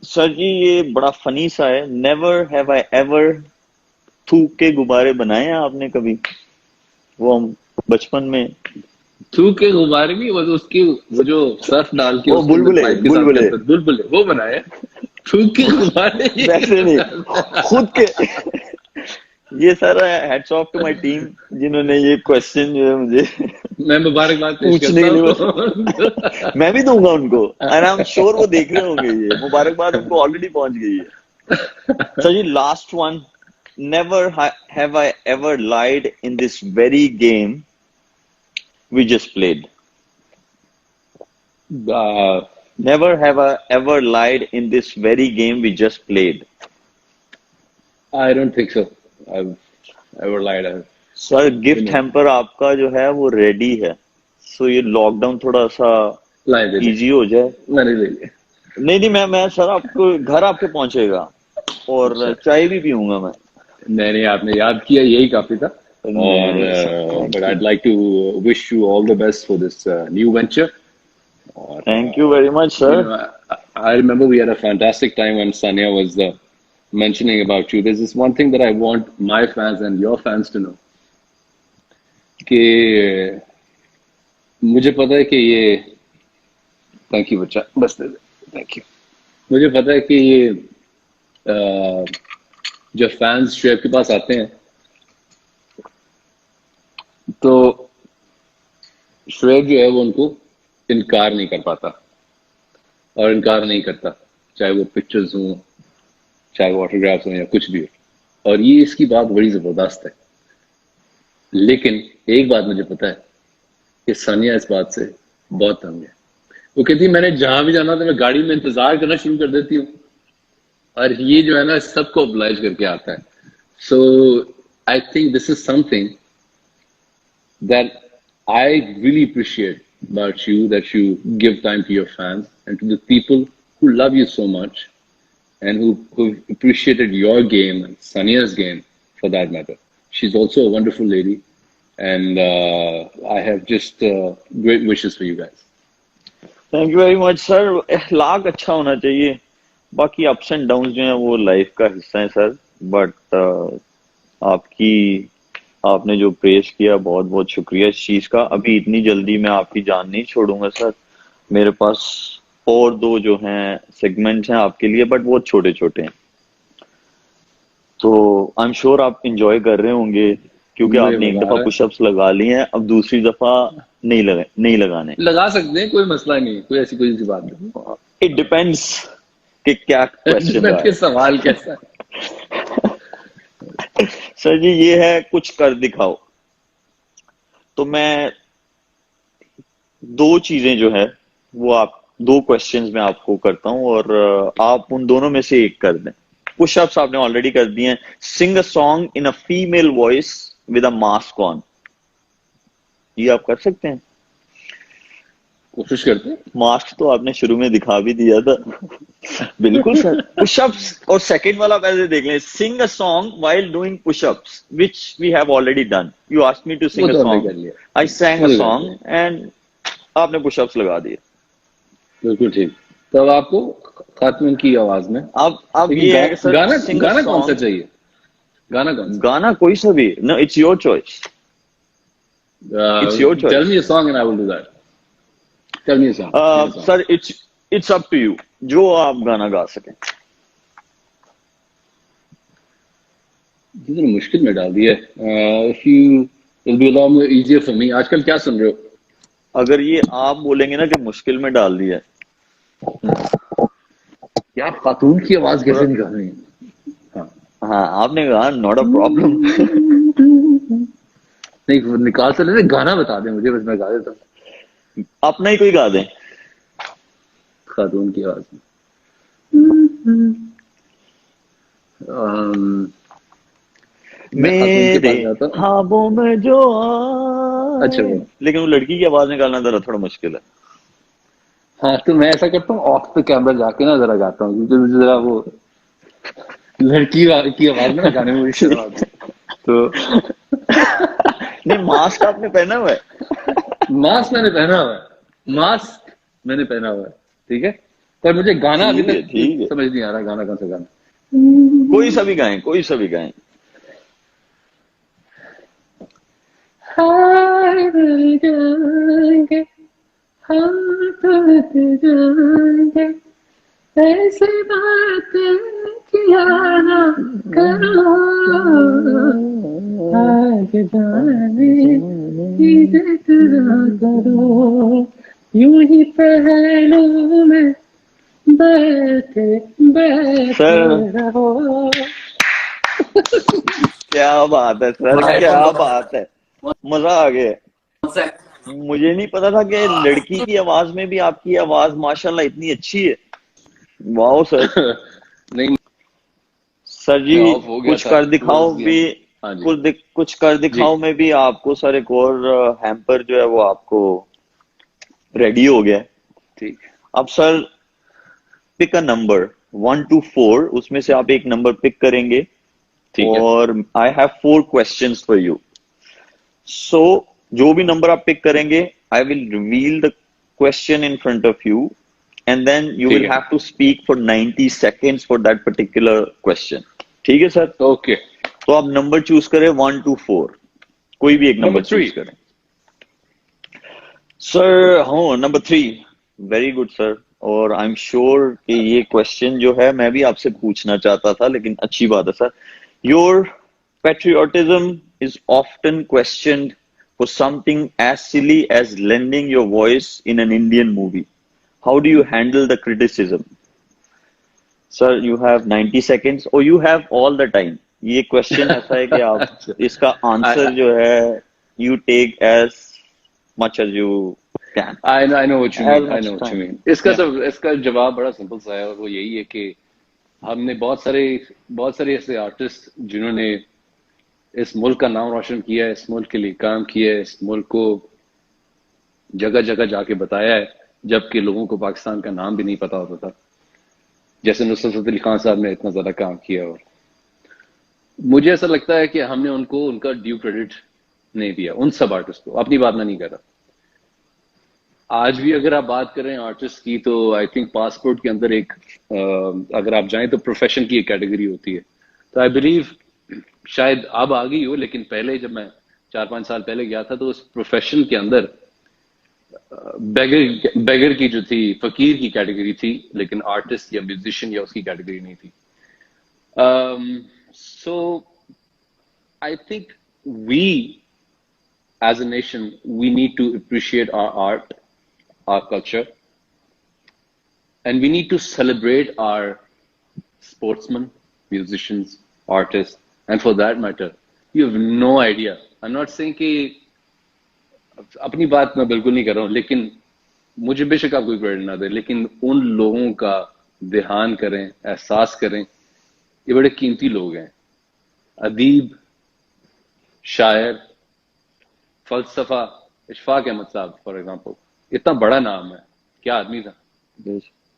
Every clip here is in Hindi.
सर जी ये बड़ा फनी सा है। नेवर हैव आई एवर थूक के गुब्बारे बनाए हैं आपने कभी? वो हम बचपन में। थूक के गुब्बारे नहीं, वो तो उसकी वो जो सर्फ डाल के ओ उसके अंदर बुलबुले पाइप के साथ बुलबुले। करते हैं, बुलबुले वो बनाए। थूक के गुब्बारे ये वैसे कैसे नहीं, खुद डालते के। ये sir hats off to my team जिन्होंने ये क्वेश्चन जो है मुझे हैं? मैं मुबारकबाद पेश पूछने करता के लिए हूँ। मैं भी दूंगा उनको। एंड आई एम श्योर वो देख रहे होंगे, ये मुबारकबाद उनको ऑलरेडी पहुंच गई है। Sir ji last one. Never have I ever lied in this very game we just played. Never have I ever lied in this very game we just played. I don't think so. I ever light. Sir gift hamper आपका जो है वो रेडी है। सो ये लॉकडाउन थोड़ा सा लाई दे दे, इजी हो जाए। मैंने ले लिया। नहीं नहीं, मैं सर आपको घर आपके पहुंचेगा अच्छा, और चाय भी पीऊंगा मैं। नहीं नहीं, आपने याद किया यही काफी था। नहीं और नहीं sir, but thank you. I'd like to wish you all the best for this new venture. और thank you very much you sir. know, I remember we had a fantastic time when Sanya was mentioning about you. There's this one thing that I want my fans and your fans to know कि मुझे पता है कि ये, थैंक यू बच्चा, बस दे दे, थैंक यू। मुझे पता है कि ये जब फैंस शुएब के पास आते हैं तो शुएब जो है वो उनको इनकार नहीं कर पाता और इनकार नहीं करता, चाहे वो पिक्चर्स हों, चाहे वो ऑटोग्राफ्स हों या कुछ भी हो। और ये इसकी बात बड़ी जबरदस्त है। लेकिन एक बात मुझे पता है कि सानिया इस बात से बहुत तंग है। वो कहती है मैंने जहां भी जाना था मैं गाड़ी में इंतजार करना शुरू कर देती हूँ, और ये जो है ना सबको ऑब्लाइज करके आता है। So I think this is something that I really appreciate about you, that you give time to your fans and to the people who love you so much and who appreciated your game and Sania's game for that matter. She's also a wonderful lady, and I have just great wishes for you guys. Thank you very much sir. अखलाक अच्छा होना चाहिए। बाकी अप्स एंड डाउन जो है वो लाइफ का हिस्सा है सर। बट आपकी आपने जो प्रेस किया बहुत बहुत शुक्रिया इस चीज का। अभी इतनी जल्दी मैं आपकी जान नहीं छोड़ूंगा सर। मेरे पास और दो जो हैं सेगमेंट्स हैं आपके लिए, बट वो छोटे छोटे हैं। तो आई एम श्योर आप इंजॉय कर रहे होंगे क्योंकि मुझे आपने एक मजा आ दफा रहा है। पुशअप्स लगा लिए हैं, अब दूसरी दफा नहीं लगाने। लगा सकते हैं, कोई मसला नहीं है, कोई ऐसी कोई सी बात नहीं। इट डिपेंड्स कि क्या क्वेश्चन रहा डिपेंड के है। सवाल कैसा है। सर जी ये है कुछ कर दिखाओ। तो मैं दो चीजें जो है वो आप दो क्वेश्चंस में आपको करता हूं और आप उन दोनों में से एक कर दें। पुशअप्स आपने ऑलरेडी कर दिए हैं। Sing a song in a female voice with a mask on. ये आप कर सकते हैं? कोशिश करते हैं। मास्क तो आपने शुरू में दिखा भी दिया था। बिल्कुल सर। पुशअप्स और सेकंड वाला पहले देख लें। Sing a song while doing pushups which we have already done. You asked me to वो सिंग अ तो हमने सॉन्ग, कर लिया, आई सैंग वो अ तो कर लिया। सॉन्ग एंड आपने पुशअप्स लगा दिए। बिल्कुल ठीक। तो अब आपको खातून की आवाज में, अब लेकिन ये है कि सर गाना सिंग अ गाना कौन सा सॉन्ग। चाहिए? गाना कौन सा? गाना कोई सा भी। No it's your choice. It's your tell choice. Me a song and I will do that. Tell me a song, give a song. Sir it's up to you, जो आप गाना गा सकें। इतनी मुश्किल में डाल दिया है। If you will be a lot more easier for me. आजकल क्या सुन रहे हो? अगर ये आप बोलेंगे ना कि मुश्किल में डाल दिया यार खातून की आवाज थोड़ा। कैसे निकालनी है? हाँ। हाँ आपने कहा नॉट अ प्रॉब्लम। नहीं, वो निकाल तो लेते, गाना बता दे मुझे, बस मैं गा देता हूँ अपना ही कोई गा दें। खातून की आवाज में। मैं खातून के मेरे पास जाता हूँ। ख्वाबों में जो अच्छा आए। वो, लेकिन वो लड़की की आवाज निकालना जरा थोड़ा मुश्किल है। हाँ तो मैं ऐसा करता हूँ, ऑफ द कैमरा जाके ना जरा गाता हूँ, क्योंकि मुझे जरा वो लड़की की आवाज में ना गाने में मुझे शर्म आती है। तो नहीं मास्क आपने पहना हुआ है। मास्क मैंने पहना हुआ है, मास्क मैंने पहना हुआ है, ठीक है। पर मुझे गाना अभी तक ठीक है, समझ नहीं आ रहा, गाना कौन सा गाना। कोई सा भी गाएं, कोई सा भी गाएं। हार मिल जाएंगे, हार टूट जाएंगे, ऐसी बातें किया ना करो, आज जाने की तरह करो, यूं ही पहलू में बैठे बैठे सर रहो। क्या बात है सर, भाई क्या हेडफोन दो। बात है, मजा आ गया। कौन सा? मुझे नहीं पता था कि लड़की की आवाज में भी आपकी आवाज माशाल्लाह इतनी अच्छी है। वाह सर। नहीं, सर जी मैं ऑफ हो गया कुछ था कर दिखाओ टुवर्ड्स द भी, एंड। हाँ जी। कुछ कर जी दिखाओ में भी आपको सर एक और हैम्पर जो है वो आपको रेडी हो गया है। ठीक अब sir pick a number 1 to 4, उसमें से आप एक नंबर पिक करेंगे ठीक है और I have 4 questions for you. So जो भी नंबर आप पिक करेंगे, I will reveal the question in front of you and then you ठीक विल है। Have to speak for 90 seconds for that particular question. ठीक है सर? ओके, तो आप नंबर चूज करें 1 to 4, कोई भी एक नंबर नंबर 3। चूज करें। सर हाँ नंबर 3, वेरी गुड सर। और आई एम श्योर कि ये क्वेश्चन जो है मैं भी आपसे पूछना चाहता था, लेकिन अच्छी बात है sir. Your patriotism is often questioned for something as silly as lending your voice in an Indian movie. How do you handle the criticism? Sir you have 90 seconds और you have all the time. ये क्वेश्चन ऐसा है कि आप इसका आंसर जो है you take as much as you can, I know what you as mean, I much know what you time. Mean. इसका Yeah, सब, इसका जवाब बड़ा सिंपल सा है, और वो यही है कि हमने बहुत सारे ऐसे आर्टिस्ट जिन्होंने इस मुल्क का नाम रोशन किया है, इस मुल्क के लिए काम किया है, इस मुल्क को जगह जगह जाके बताया है, जबकि लोगों को पाकिस्तान का नाम भी नहीं पता होता था। जैसे नुसरत फतेह अली खान साहब ने इतना ज्यादा काम किया, और मुझे ऐसा लगता है कि हमने उनको उनका ड्यू क्रेडिट नहीं दिया, उन सब आर्टिस्ट को। अपनी बात मैं नहीं कर रहा, आज भी अगर आप बात करें आर्टिस्ट की, तो आई थिंक पासपोर्ट के अंदर एक अगर आप जाएं तो प्रोफेशन की एक कैटेगरी होती है। तो आई बिलीव शायद अब आ गई हो, लेकिन पहले जब मैं 4-5 साल पहले गया था, तो उस प्रोफेशन के अंदर बेगर की जो थी, फकीर की कैटेगरी थी, लेकिन आर्टिस्ट या म्यूजिशियन या उसकी कैटेगरी नहीं थी। So I think we as a nation, we need to appreciate our art, our culture, and we need to celebrate our sportsmen, musicians, artists, and for that matter, you have no idea. I'm not saying कि अपनी बात मैं बिल्कुल नहीं कर रहा हूँ, लेकिन मुझे बेशक आप कोई क्रेडिट ना दे, लेकिन उन लोगों का ध्यान करें, एहसास करें। ये बड़े कीमती लोग हैं, अदीब, शायर, फलसफा। इशफाक अहमद साहब फॉर एग्जांपल, इतना बड़ा नाम है, क्या आदमी था।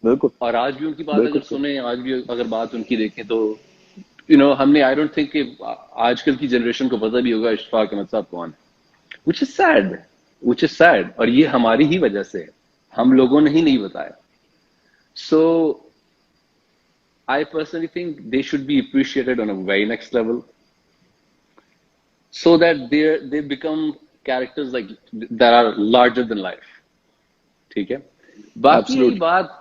बिल्कुल और आज भी उनकी बात अगर बिल्कुल सर। सुने, आज भी अगर बात उनकी देखें, तो हमने, आई डोंट थिंक कि आजकल की जनरेशन को पता भी होगा इशफाक अहमद साहब कौन है, which is sad, which is sad. और ये हमारी ही वजह से है, हम लोगों ने ही नहीं बताया। So I personally think they should be appreciated on a very next level, so that they become characters like that are larger than life. ठीक है। बाकी रही एब्सोल्युटली। बात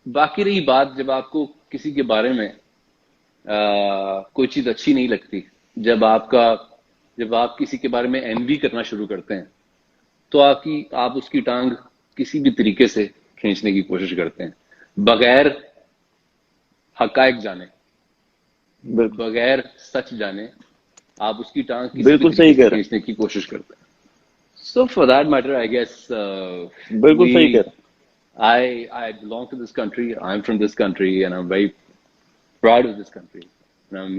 बाकी रही बात जब आपको किसी के बारे में कोई चीज अच्छी नहीं लगती, जब आप किसी के बारे में एनवी करना शुरू करते हैं, तो आप उसकी टांग किसी भी तरीके से खींचने की कोशिश करते हैं, बगैर हकायक जाने, बिल्कुल बगैर सच जाने। आप उसकी टांग किसी भी बिल्कुल तरीके सही से कह रहे खींचने की कोशिश करते हैं। So for that matter, I guess हैं, बिल्कुल सही कह रहे I belong to this country. I'm from this country, and I'm very proud of this country. And I'm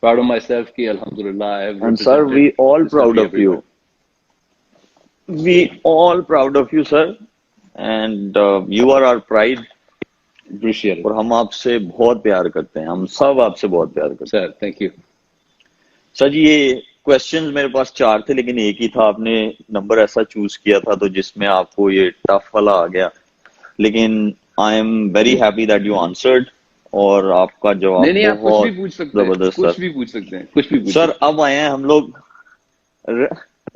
proud of myself. Ki Alhamdulillah, I have हैं। And sir we represented all this proud country of you, everywhere. We all proud of you sir, and you are our pride. Appreciate it, और हम आपसे बहुत प्यार करते हैं, हम सब आपसे बहुत प्यार करते sir. Thank you. हैं। सर जी ये क्वेश्चंस मेरे पास 4 थे, लेकिन एक ही था, आपने नंबर ऐसा चूज किया था तो जिसमें आपको ये टफ वाला आ गया। लेकिन I am very happy that you answered, और आपका जवाब नहीं, आप कुछ भी बहुत पूछ सकते हैं, जबरदस्त कुछ सर। भी पूछ सकते हैं, कुछ भी पूछ सर सकते अब आए हैं हम लोग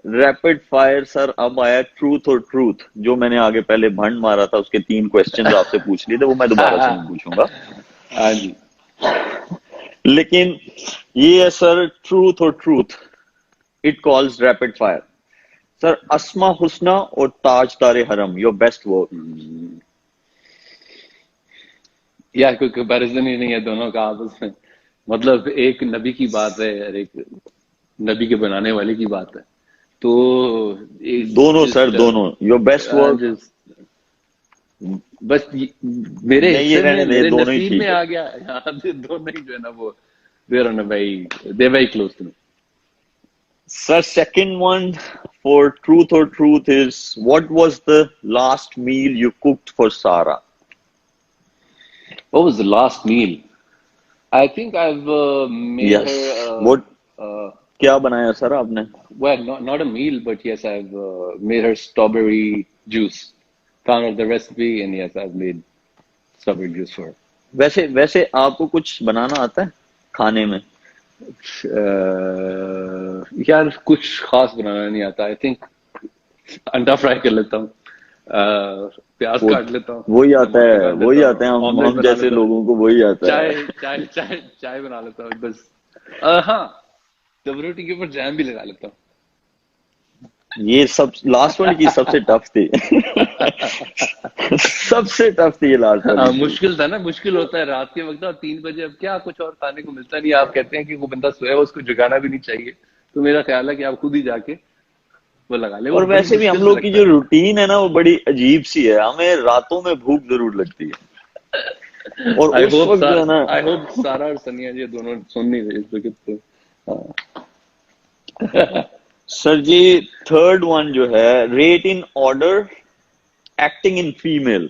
रैपिड फायर सर। अब आया ट्रूथ और ट्रूथ, जो मैंने आगे पहले भंड मारा था उसके 3 क्वेश्चंस आपसे पूछ लिए थे, वो मैं दोबारा से नहीं हैं। पूछूंगा। हाँ जी। लेकिन ये है सर ट्रूथ और truth, it calls rapid fire. Sir Asma Husna और ताज तारे हरम, योर बेस्ट वर्क। यार कोई कंपैरिजन ही नहीं है दोनों का आपस में। मतलब एक नबी की बात है और एक नबी के बनाने वाले की बात है। तो दोनों सर जस्ट दोनों, योर बेस्ट वर्क। जस्ट बस मेरे नहीं ये हिस्से में, रहने दे, मेरे दोनों ही नसीब में ठीक है। आ गया। यहाँ से दोनों ही जो है ना वो देर ऑन भाई, they very close to me. Sir, second one for truth or truth is, what was the last meal you cooked for Sarah? What was the last meal? I think I've made Yes. her What uh, क्या बनाया सर आपने? well, not a meal, but yes, I've made her strawberry juice. Found out the recipe, and yes, I've made strawberry juice for her. वैसे वैसे आपको कुछ बनाना आता है खाने में? यार कुछ खास बनाना नहीं आता। आई थिंक अंडा फ्राई कर लेता हूँ, प्याज वो काट लेता हूँ, वही आता टमाटर है, काट वही लेता आता है, हूँ, ऑमलेट हम बना जैसे लेता हूँ, लोगों को वही आता है। चाय बना लेता हूँ बस। हाँ, डबल रोटी के ऊपर जैम भी लगा लेता हूँ। ये सब लास्ट वाली चीज सबसे टफ थी। सबसे टफ थी ये लास्ट वाली चीज। मुश्किल था ना, मुश्किल होता है रात के वक्त, और 3 बजे अब क्या कुछ और खाने को मिलता नहीं। आप कहते हैं कि वो बंदा सोया हो, उसको जगाना भी नहीं चाहिए। तो मेरा ख्याल है कि आप खुद ही जाके वो लगा ले। वो और बड़ी वैसे भी हम मुश्किल से लोग की लगता जो है। रूटीन है ना वो बड़ी अजीब सी है, हमें रातों में भूख जरूर लगती है, और उस वक्त जो है ना। आई होप सारा और सनिया जी दोनों सुन नहीं रहे इस वक्त तो। सर जी थर्ड वन जो है, rate in order acting in female.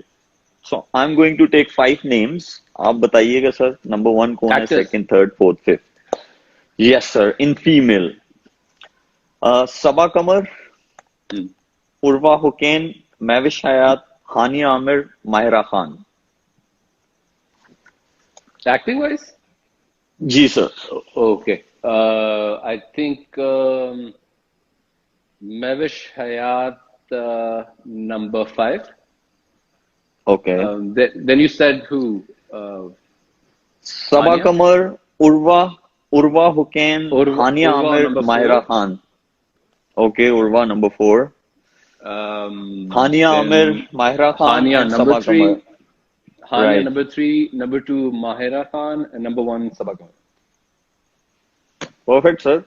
So I am going to take 5 names, आप बताइएगा सर नंबर 1 कौन है, actors. Second, third, fourth, fifth. Yes sir, in female. Saba Qamar, Urwa Hussain, Mahwish Hayat, Hania Aamir, Mahira Khan. Acting wise जी sir. Okay, I think Mahwish Hayat number 5. Okay. Then you said who? Saba Hania? Qamar, Urwa Urwa Hussain, Hania Urwa Aamir, number Mahira 4. Khan. Okay, Urwa number 4, Hania Aamir, Then Mahira Khan Hania and number Saba Qamar. 3. Hania right, number 3. Number 2 Mahira Khan, and number 1 Sabaka. Perfect sir.